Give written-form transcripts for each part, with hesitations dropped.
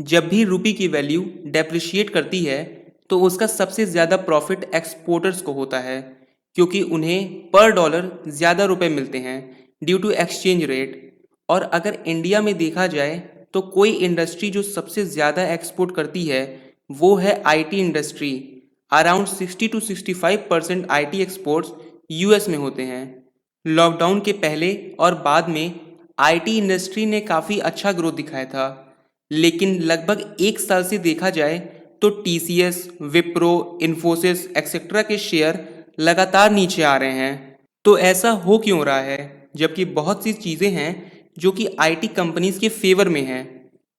जब भी रुपये की वैल्यू डेप्रिशिएट करती है तो उसका सबसे ज़्यादा प्रॉफिट एक्सपोर्टर्स को होता है, क्योंकि उन्हें पर डॉलर ज़्यादा रुपए मिलते हैं ड्यू टू एक्सचेंज रेट। और अगर इंडिया में देखा जाए तो कोई इंडस्ट्री जो सबसे ज़्यादा एक्सपोर्ट करती है वो है IT industry. Around 60 to 65% IT exports US में होते हैं। लॉकडाउन के पहले और बाद में आईटी इंडस्ट्री ने काफ़ी अच्छा ग्रोथ दिखाया था, लेकिन लगभग एक साल से देखा जाए तो टीसीएस, विप्रो, इन्फोसिस एक्सेट्रा के शेयर लगातार नीचे आ रहे हैं। तो ऐसा हो क्यों रहा है, जबकि बहुत सी चीज़ें हैं जो कि आईटी कंपनीज के फेवर में हैं।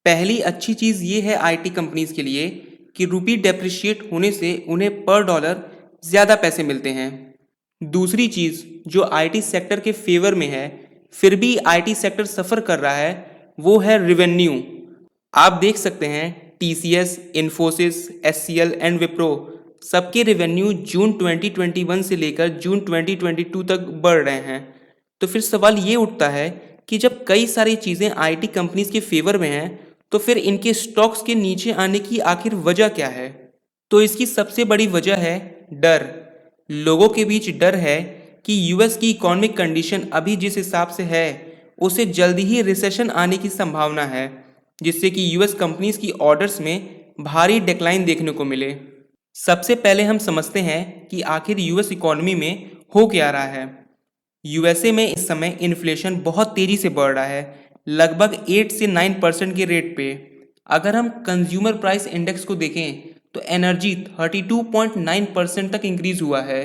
पहली अच्छी चीज़ ये है आईटी कंपनीज के लिए कि रुपी डेप्रिशिएट होने से उन्हें पर डॉलर ज़्यादा पैसे मिलते हैं। दूसरी चीज़ जो आईटी सेक्टर के फेवर में है फिर भी आईटी सेक्टर सफ़र कर रहा है, वो है रिवेन्यू। आप देख सकते हैं TCS, Infosys, HCL and Wipro सबके रेवेन्यू जून 2021 से लेकर जून 2022 तक बढ़ रहे हैं। तो फिर सवाल ये उठता है कि जब कई सारी चीज़ें आईटी कंपनीज के फेवर में हैं तो फिर इनके स्टॉक्स के नीचे आने की आखिर वजह क्या है? तो इसकी सबसे बड़ी वजह है डर। लोगों के बीच डर है कि यूएस की इकोनॉमिक कंडीशन अभी जिस हिसाब से है उसे जल्दी ही रिसेशन आने की संभावना है, जिससे कि यूएस कंपनीज की ऑर्डर्स में भारी डिक्लाइन देखने को मिले। सबसे पहले हम समझते हैं कि आखिर यूएस इकोनॉमी में हो क्या रहा है। यूएसए में इस समय इन्फ्लेशन बहुत तेज़ी से बढ़ रहा है, लगभग 8 से 9% के रेट पे। अगर हम कंज्यूमर प्राइस इंडेक्स को देखें तो एनर्जी 32.9% तक इंक्रीज हुआ है।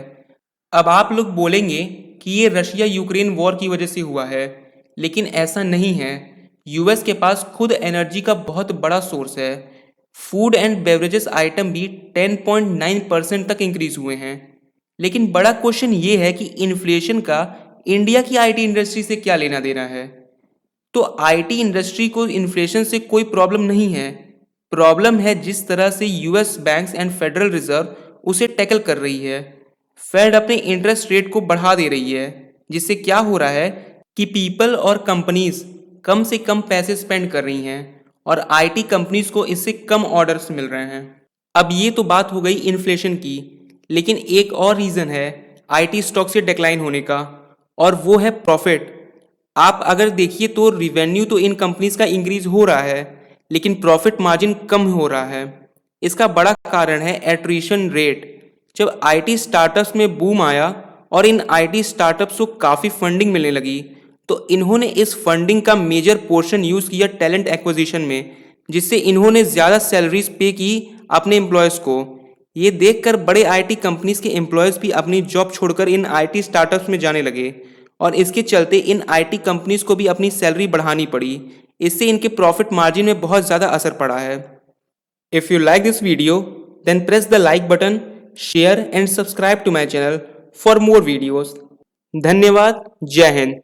अब आप लोग बोलेंगे कि ये रशिया यूक्रेन वॉर की वजह से हुआ है, लेकिन ऐसा नहीं है। यूएस के पास खुद एनर्जी का बहुत बड़ा सोर्स है। फूड एंड बेवरेजेस आइटम भी 10.9% तक इंक्रीज हुए हैं। लेकिन बड़ा क्वेश्चन ये है कि इन्फ्लेशन का इंडिया की आईटी इंडस्ट्री से क्या लेना देना है? तो आईटी इंडस्ट्री को इन्फ्लेशन से कोई प्रॉब्लम नहीं है। प्रॉब्लम है जिस तरह से US banks and federal reserve उसे टैकल कर रही है। फेड अपने इंटरेस्ट रेट को बढ़ा दे रही है, जिससे क्या हो रहा है कि पीपल और कंपनीज कम से कम पैसे स्पेंड कर रही हैं और आईटी कंपनीज को इससे कम ऑर्डर्स मिल रहे हैं। अब ये तो बात हो गई इन्फ्लेशन की, लेकिन एक और रीज़न है आईटी स्टॉक से डिक्लाइन होने का, और वो है प्रॉफिट। आप अगर देखिए तो रिवेन्यू तो इन कंपनीज का इंक्रीज हो रहा है, लेकिन प्रॉफिट मार्जिन कम हो रहा है। इसका बड़ा कारण है एट्रिशन रेट। जब आईटी स्टार्टअप्स में बूम आया और इन आईटी स्टार्टअप्स को काफ़ी फंडिंग मिलने लगी, तो इन्होंने इस फंडिंग का मेजर पोर्शन यूज़ किया टैलेंट एक्विजिशन में, जिससे इन्होंने ज़्यादा सैलरीज पे की अपने एम्प्लॉयज़ को। ये देखकर बड़े आईटी कंपनीज के एम्प्लॉयज़ भी अपनी जॉब छोड़कर इन आईटी स्टार्टअप्स में जाने लगे, और इसके चलते इन आईटी कंपनीज को भी अपनी सैलरी बढ़ानी पड़ी। इससे इनके प्रॉफिट मार्जिन में बहुत ज़्यादा असर पड़ा है। If you like this video then press the like button, share and subscribe to my channel for more videos. धन्यवाद। जय हिंद।